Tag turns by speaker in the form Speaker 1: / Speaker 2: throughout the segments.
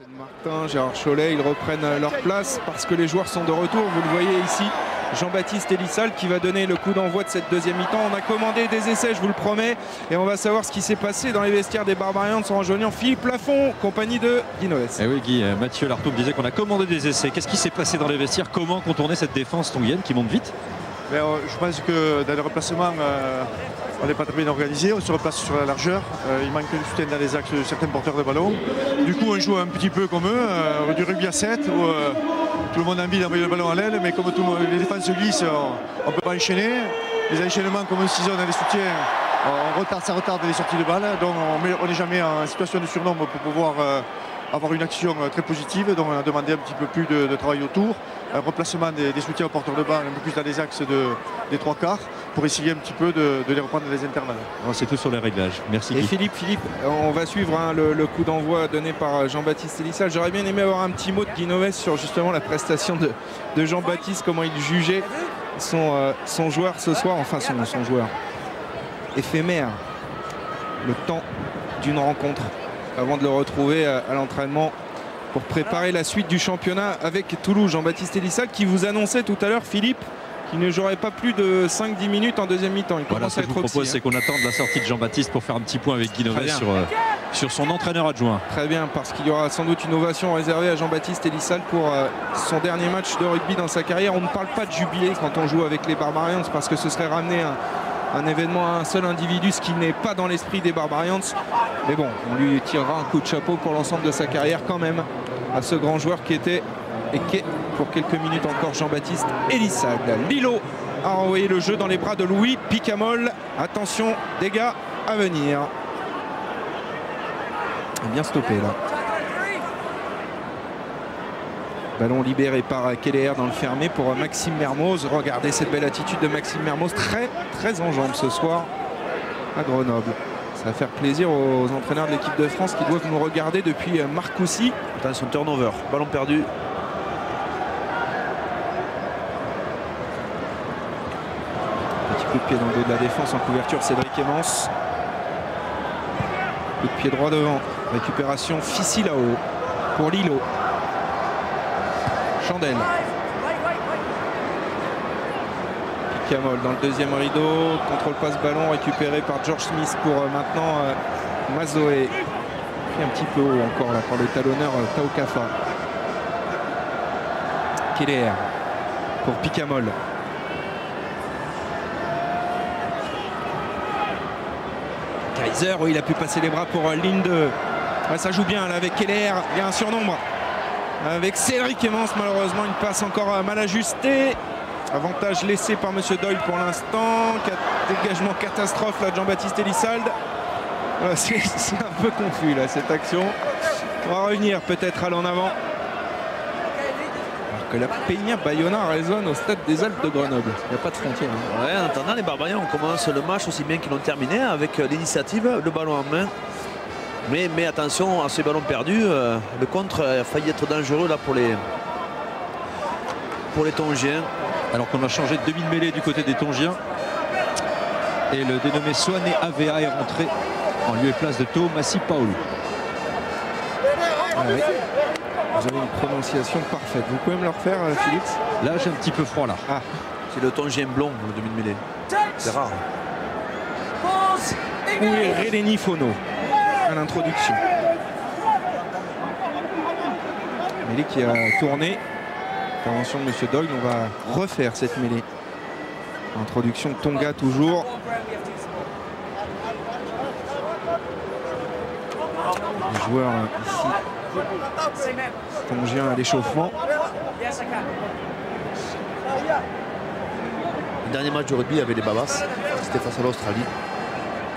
Speaker 1: Martin, Gérard Cholet, ils reprennent leur place parce que les joueurs sont de retour. Vous le voyez ici, Jean-Baptiste Elissal qui va donner le coup d'envoi de cette deuxième mi-temps. On a commandé des essais, je vous le promets, et on va savoir ce qui s'est passé dans les vestiaires des Barbarians en rejoignant Philippe Lafont, compagnie de Guy Noves.
Speaker 2: Et oui Guy, Mathieu Lartaud me disait qu'on a commandé des essais. Qu'est-ce qui s'est passé dans les vestiaires? Comment contourner cette défense tongienne qui monte vite?
Speaker 3: Je pense que dans les remplacements, on n'est pas très bien organisé, on se replace sur la largeur, il manque du soutien dans les axes de certains porteurs de ballon. Du coup on joue un petit peu comme eux, du rugby à 7 où tout le monde a envie d'envoyer le ballon à l'aile, mais comme les défenses glissent, on ne peut pas enchaîner. Les enchaînements comme un ciseau dans les soutiens, ça retarde les sorties de balles, donc on n'est jamais en situation de surnombre pour pouvoir avoir une action très positive, donc on a demandé un petit peu plus de travail autour, un remplacement des soutiens aux porteurs de balle, un peu plus dans les axes des trois quarts, pour essayer un petit peu de les reprendre dans les intervalles.
Speaker 2: C'est tout sur les réglages. Merci Guy.
Speaker 1: Et Philippe, on va suivre le coup d'envoi donné par Jean-Baptiste Elissal. J'aurais bien aimé avoir un petit mot de Guy Noves sur justement la prestation de Jean-Baptiste, comment il jugeait son joueur ce soir, enfin son joueur éphémère, le temps d'une rencontre, avant de le retrouver à l'entraînement pour préparer la suite du championnat avec Toulouse. Jean-Baptiste Elissal qui vous annonçait tout à l'heure, Philippe, qui ne jouerait pas plus de 5-10 minutes en deuxième mi-temps.
Speaker 2: Voilà, ce que je vous propose, c'est qu'on attende la sortie de Jean-Baptiste pour faire un petit point avec Guy Noves sur son entraîneur adjoint.
Speaker 1: Très bien, parce qu'il y aura sans doute une ovation réservée à Jean-Baptiste Elissal pour son dernier match de rugby dans sa carrière. On ne parle pas de jubilé quand on joue avec les Barbarians, parce que ce serait ramener un événement à un seul individu, ce qui n'est pas dans l'esprit des Barbarians. Mais bon, on lui tirera un coup de chapeau pour l'ensemble de sa carrière quand même à ce grand joueur qui était et qui est pour quelques minutes encore Jean-Baptiste Elissal. Lilo a envoyé le jeu dans les bras de Louis Picamol. Attention, dégâts à venir. Bien stoppé là. Ballon libéré par Keller dans le fermé pour Maxime Mermoz. Regardez cette belle attitude de Maxime Mermoz, très en jambes ce soir à Grenoble. Ça va faire plaisir aux entraîneurs de l'équipe de France qui doivent nous regarder depuis Marcoussis.
Speaker 4: Attention, turnover, ballon perdu.
Speaker 1: Petit coup de pied dans le dos de la défense en couverture, Cédric Emmons. Coup de pied droit devant. Récupération Fissi-Lao pour Lilo. Chandel. Picamol dans le deuxième rideau. Contrôle passe ballon récupéré par George Smith pour maintenant Mazoé. Puis un petit peu haut encore là par le talonneur Taukafa. Keller pour Picamol. Kaiser, il a pu passer les bras pour Linde. Ouais, ça joue bien là avec Keller. Il y a un surnombre avec Cédric Emmons, malheureusement une passe encore mal ajustée. Avantage laissé par M. Doyle pour l'instant. Dégagement catastrophe là de Jean-Baptiste Elissal. Voilà, c'est un peu confus là cette action. On va revenir peut-être à l'en avant. Alors que la Peña Bayona résonne au stade des Alpes de Grenoble. Il n'y a pas de frontière. Hein.
Speaker 4: Ouais, en attendant, les Barbarians commencent le match aussi bien qu'ils l'ont terminé avec l'initiative, le ballon en main. Mais attention à ces ballons perdus, le contre a failli être dangereux là pour les Tongiens.
Speaker 2: Alors qu'on a changé de demi-mêlée du côté des Tongiens. Et le dénommé Soane Avea est rentré en lieu et place de Thomas Paul.
Speaker 1: Ah oui. Vous avez une prononciation parfaite. Vous pouvez me le refaire, Philippe?
Speaker 2: Là, j'ai un petit peu froid là.
Speaker 4: Ah. C'est le Tongien blond, le demi-mêlée. C'est rare.
Speaker 1: Où est Releni Fono à l'introduction? Mêlée qui a tourné. Intervention de M. Doyle. On va refaire cette mêlée. Introduction de Tonga toujours. Les joueurs ici tongiens à l'échauffement.
Speaker 4: Le dernier match de rugby avec les Babas, c'était face à l'Australie.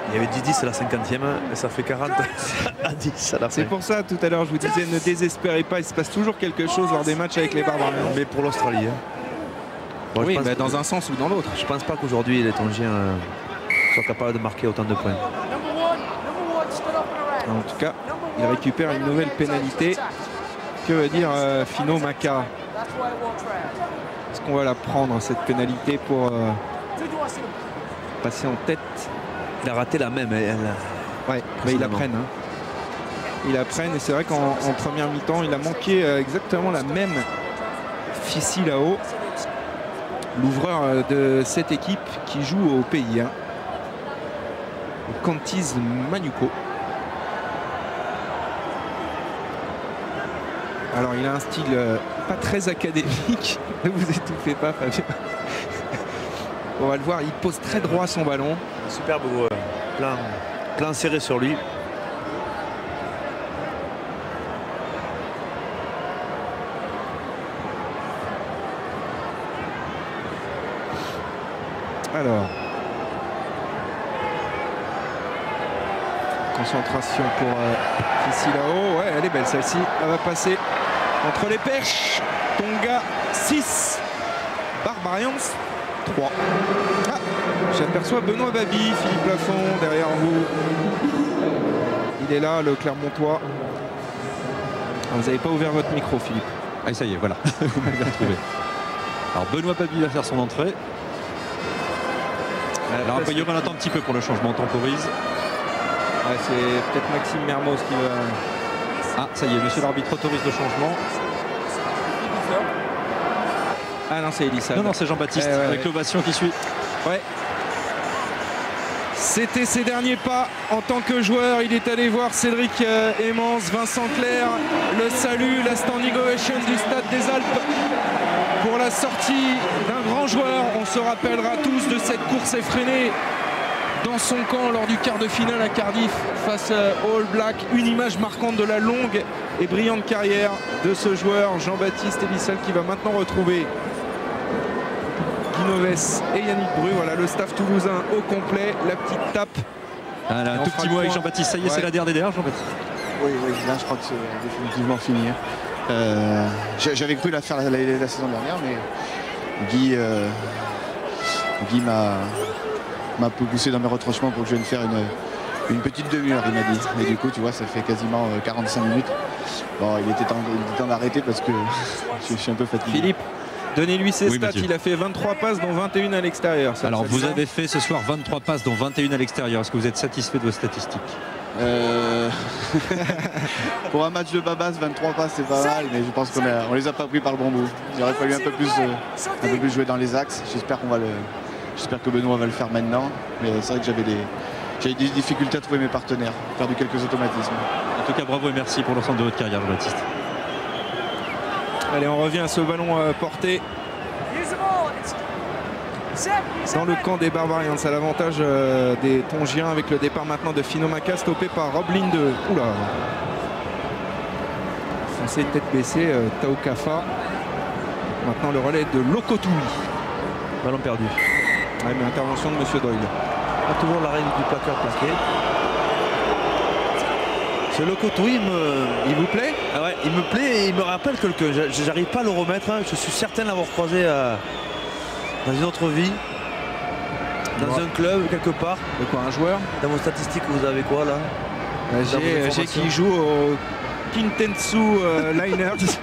Speaker 4: Il y avait 10-10 à la 50e et ça fait 40 à 10 à la fin.
Speaker 1: C'est pour ça tout à l'heure je vous disais ne désespérez pas, il se passe toujours quelque chose lors des matchs avec les Barbarians.
Speaker 4: Mais pour l'Australie.
Speaker 1: Bon, oui, bah dans un sens ou dans l'autre.
Speaker 4: Je pense pas qu'aujourd'hui les Tongiens soient capables de marquer autant de points.
Speaker 1: En tout cas, il récupère une nouvelle pénalité. Que veut dire Fino Maka? Est-ce qu'on va la prendre cette pénalité pour passer en tête?
Speaker 4: Il a raté la même.
Speaker 1: Ouais, mais ils la prennent. Hein. ils apprennent. Et c'est vrai qu'en première mi-temps, il a manqué exactement la même Fissilao, l'ouvreur de cette équipe qui joue au pays. Hein. Cantiz Manuco. Alors il a un style pas très académique. Ne vous étouffez pas, Fabien. On va le voir, il pose très droit son ballon.
Speaker 4: Superbe plan serré sur lui.
Speaker 1: Alors, concentration pour Fissilao. Ouais, elle est belle celle-ci. Elle va passer entre les perches. Tonga 6, Barbarians 3. Ah, j'aperçois Benoît Babi, Philippe Lafont derrière vous. Il est là, le Clermontois. Ah, vous n'avez pas ouvert votre micro, Philippe.
Speaker 2: Ah, ça y est, voilà. Vous m'avez retrouvé. Alors Benoît Babi va faire son entrée. Alors a priori on attend un petit peu pour le changement, on temporise.
Speaker 1: Ouais, c'est peut-être Maxime Mermoz qui va...
Speaker 2: Ah ça y est, monsieur l'arbitre autorise le changement.
Speaker 1: Ah non, c'est Elissa.
Speaker 2: Non, c'est Jean-Baptiste avec l'ovation qui suit.
Speaker 1: Ouais. C'était ses derniers pas en tant que joueur. Il est allé voir Cédric Emmons, Vincent Clerc, le salut, la standing ovation du Stade des Alpes pour la sortie d'un grand joueur. On se rappellera tous de cette course effrénée dans son camp lors du quart de finale à Cardiff face aux All Blacks. Une image marquante de la longue et brillante carrière de ce joueur Jean-Baptiste Elissal qui va maintenant retrouver Guy Novès et Yannick Bru. Voilà le staff toulousain au complet. La petite tape.
Speaker 2: Voilà, un tout petit mot avec Jean-Baptiste. Ça y est, c'est la dernière, Jean-Baptiste.
Speaker 5: Oui, là je crois que c'est définitivement fini. J'avais cru la faire la saison dernière, mais Guy m'a poussé dans mes retranchements pour que je vienne faire une petite demi-heure, il m'a dit. Et du coup, tu vois, ça fait quasiment 45 minutes. Bon, il était temps d'arrêter parce que je suis un peu fatigué.
Speaker 1: Philippe, donnez-lui ses stats.
Speaker 2: Monsieur.
Speaker 1: Il a fait 23 passes, dont 21 à l'extérieur.
Speaker 2: Alors, vous avez fait ce soir 23 passes, dont 21 à l'extérieur. Est-ce que vous êtes satisfait de vos statistiques?
Speaker 5: Pour un match de Babas, 23 passes, c'est pas mal, mais je pense qu'on les a pas pris par le bon bout. Il aurait fallu un peu plus jouer dans les axes. J'espère que Benoît va le faire maintenant. Mais c'est vrai que j'avais des difficultés à trouver mes partenaires, perdu quelques automatismes.
Speaker 2: En tout cas, bravo et merci pour l'ensemble de votre carrière, Jean-Baptiste.
Speaker 1: Allez, on revient à ce ballon porté dans le camp des Barbarians. C'est à l'avantage des Tongiens avec le départ maintenant de Finomaka, stoppé par Rob Linde. Oula, foncé tête baissée, Tao Kafa. Maintenant le relais de Lokotoui.
Speaker 4: Ballon perdu.
Speaker 1: Ouais, mais intervention de Monsieur Doyle.
Speaker 4: Pas toujours la règle du plaqueur plaqué. Ce Lokotoui, il vous plaît? Ah ouais, il me plaît et il me rappelle quelqu'un. J'arrive pas à le remettre. Hein. Je suis certain de l'avoir croisé dans une autre vie. Dans un club, quelque part.
Speaker 1: De quoi, un joueur?
Speaker 4: Dans vos statistiques, vous avez quoi là?
Speaker 1: J'ai qui joue au Kintetsu Liners.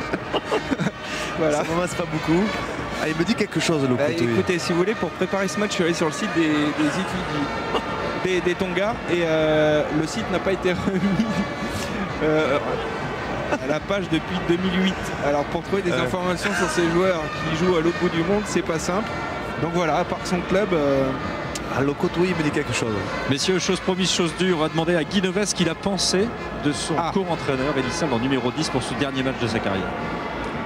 Speaker 1: Voilà.
Speaker 4: Ça m'avance pas beaucoup. Ah, il me dit quelque chose, le
Speaker 1: écoutez, si vous voulez, pour préparer ce match, je suis allé sur le site des Tonga et le site n'a pas été remis à la page depuis 2008. Alors pour trouver des informations sur ces joueurs qui jouent à l'autre bout du monde, c'est pas simple. Donc voilà, à part son club.
Speaker 4: Lokotoui me dit quelque chose.
Speaker 2: Messieurs, chose promise, chose due, on va demander à Guy Novès ce qu'il a pensé de son co-entraîneur Elissal en numéro 10 pour ce dernier match de sa carrière.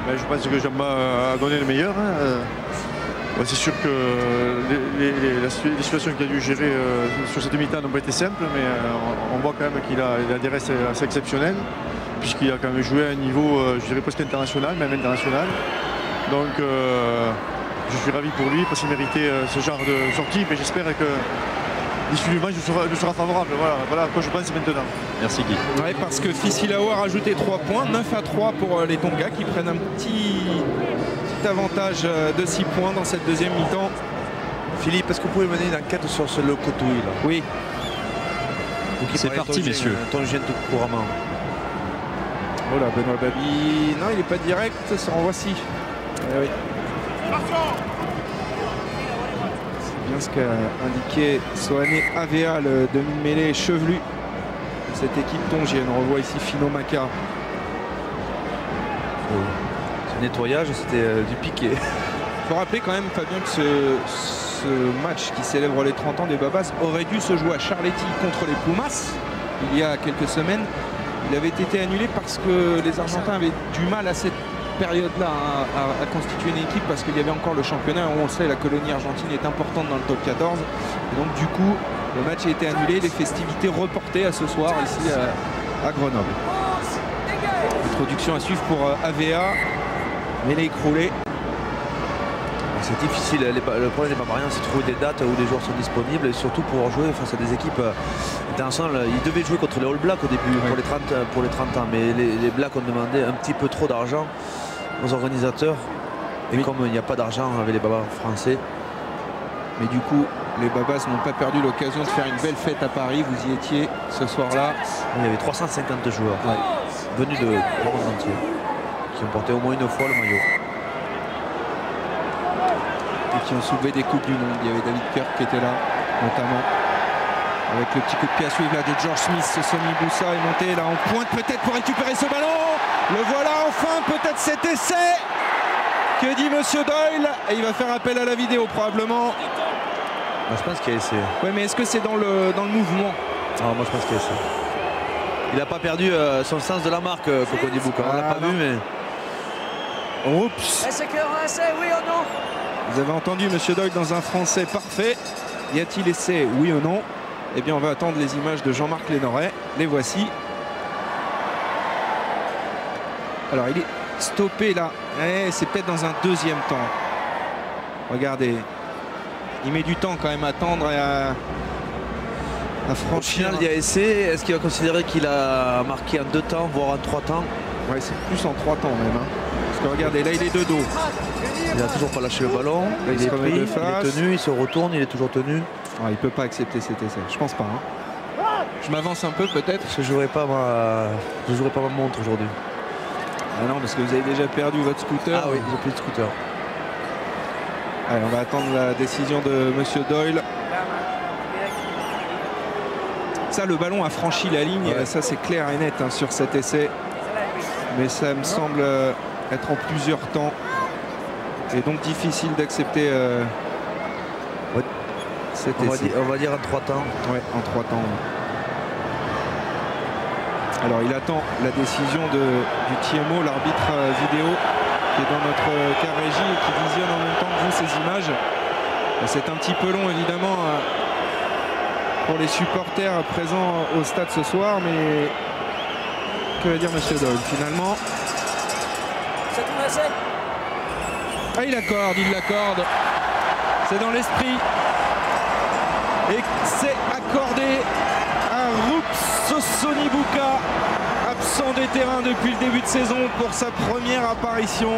Speaker 3: Ben, je pense que Jean-Baptiste a donné le meilleur. Hein. Ouais, c'est sûr que les situations qu'il a dû gérer sur cette mi-temps n'ont pas été simples, mais on voit quand même qu'il a des restes assez exceptionnels, puisqu'il a quand même joué à un niveau, je dirais presque international, même international. Donc je suis ravi pour lui parce qu'il méritait ce genre de sortie, mais j'espère que l'issue du match nous sera favorable. Voilà à quoi je pense maintenant.
Speaker 2: Merci Guy.
Speaker 1: Ouais, parce que Fissilao a rajouté 3 points, 9-3 pour les Tonga qui prennent un petit avantage de 6 points dans cette deuxième mi-temps.
Speaker 4: Philippe, est-ce que vous pouvez mener une enquête sur ce Lokotoui là?
Speaker 1: Oui.
Speaker 2: C'est parti, messieurs.
Speaker 4: Tongien tout couramment.
Speaker 1: Oh là, Benoît Babi. Non, il n'est pas direct, ça renvoie si. Oui. C'est bien ce qu'a indiqué Soane Avea, le demi-mêlée chevelu cette équipe tongienne. On revoit ici Fino Maka.
Speaker 4: Ce nettoyage, c'était du piqué.
Speaker 1: Il faut rappeler quand même, Fabien, que ce match qui célèbre les 30 ans des Babas aurait dû se jouer à Charletti contre les Pumas il y a quelques semaines. Il avait été annulé parce que les Argentins avaient du mal à cette période-là à constituer une équipe parce qu'il y avait encore le championnat. On le sait, la colonie argentine est importante dans le top 14. Et donc du coup, le match a été annulé, les festivités reportées à ce soir ici à Grenoble. Introduction à suivre pour AVA, mêlée écroulée.
Speaker 4: C'est difficile, le problème des Barbarians, c'est de trouver des dates où les joueurs sont disponibles et surtout pouvoir jouer face à des équipes d'ensemble. Ils devaient jouer contre les All Blacks au début pour les 30 ans, mais les Blacks ont demandé un petit peu trop d'argent aux organisateurs. Et comme il n'y a pas d'argent avec les Babas français.
Speaker 1: Mais du coup, les Babas n'ont pas perdu l'occasion de faire une belle fête à Paris. Vous y étiez ce soir-là.
Speaker 4: Il y avait 350 joueurs venus du monde entier qui ont porté au moins une fois le maillot.
Speaker 1: Et qui ont soulevé des coupes du monde. Il y avait David Kirk qui était là, notamment. Avec le petit coup de pied à suivre là de George Smith. Sonny Boussa est monté là en pointe peut-être pour récupérer ce ballon. Le voilà enfin, peut-être cet essai. Que dit Monsieur Doyle? Et il va faire appel à la vidéo probablement.
Speaker 4: Moi, je pense qu'il y a essai.
Speaker 1: Oui, mais est-ce que c'est dans le mouvement?
Speaker 4: Moi je pense qu'il y a essai. Il n'a pas perdu son sens de la marque, Cocody Bouka. On l'a pas vu, mais.
Speaker 1: Oups.
Speaker 6: Est-ce qu'il y aura essai, oui ou non?
Speaker 1: Vous avez entendu Monsieur Doyle dans un français parfait. Y a-t-il essai, oui ou non? Eh bien, on va attendre les images de Jean-Marc Lénoret. Les voici. Alors, il est stoppé là. C'est peut-être dans un deuxième temps. Regardez. Il met du temps quand même à attendre et à franchir.
Speaker 4: Au final, il y a essai. Est-ce qu'il va considérer qu'il a marqué en 2 temps, voire en 3 temps?
Speaker 1: Ouais, c'est plus en 3 temps même. Hein. Parce que regardez, là, il est de dos.
Speaker 4: Il n'a toujours pas lâché le ballon.
Speaker 1: Là,
Speaker 4: il est pris, il est tenu, il se retourne, il est toujours tenu.
Speaker 1: Il ne peut pas accepter cet essai. Je pense pas. Hein. Je m'avance un peu peut-être.
Speaker 4: Je ne jouerai pas ma montre aujourd'hui.
Speaker 1: Ah non, parce que vous avez déjà perdu votre scooter.
Speaker 4: Ah oui, j'ai plus de scooter.
Speaker 1: Allez, on va attendre la décision de Monsieur Doyle. Ça, le ballon a franchi la ligne.
Speaker 4: Ouais.
Speaker 1: Ça, c'est clair et net hein, sur cet essai. Mais ça me semble être en plusieurs temps. Et donc difficile d'accepter cet essai.
Speaker 4: On va dire en 3 temps.
Speaker 1: Ouais, en 3 temps. Alors il attend la décision du TMO, l'arbitre vidéo qui est dans notre cas régie et qui visionne en même temps que vous ces images. C'est un petit peu long évidemment pour les supporters présents au stade ce soir, mais que va dire Monsieur Doyle finalement?
Speaker 6: C'est tout essai.
Speaker 1: Ah, il l'accorde. C'est dans l'esprit. Et c'est accordé à Rups Sonny Bouka, absent des terrains depuis le début de saison pour sa première apparition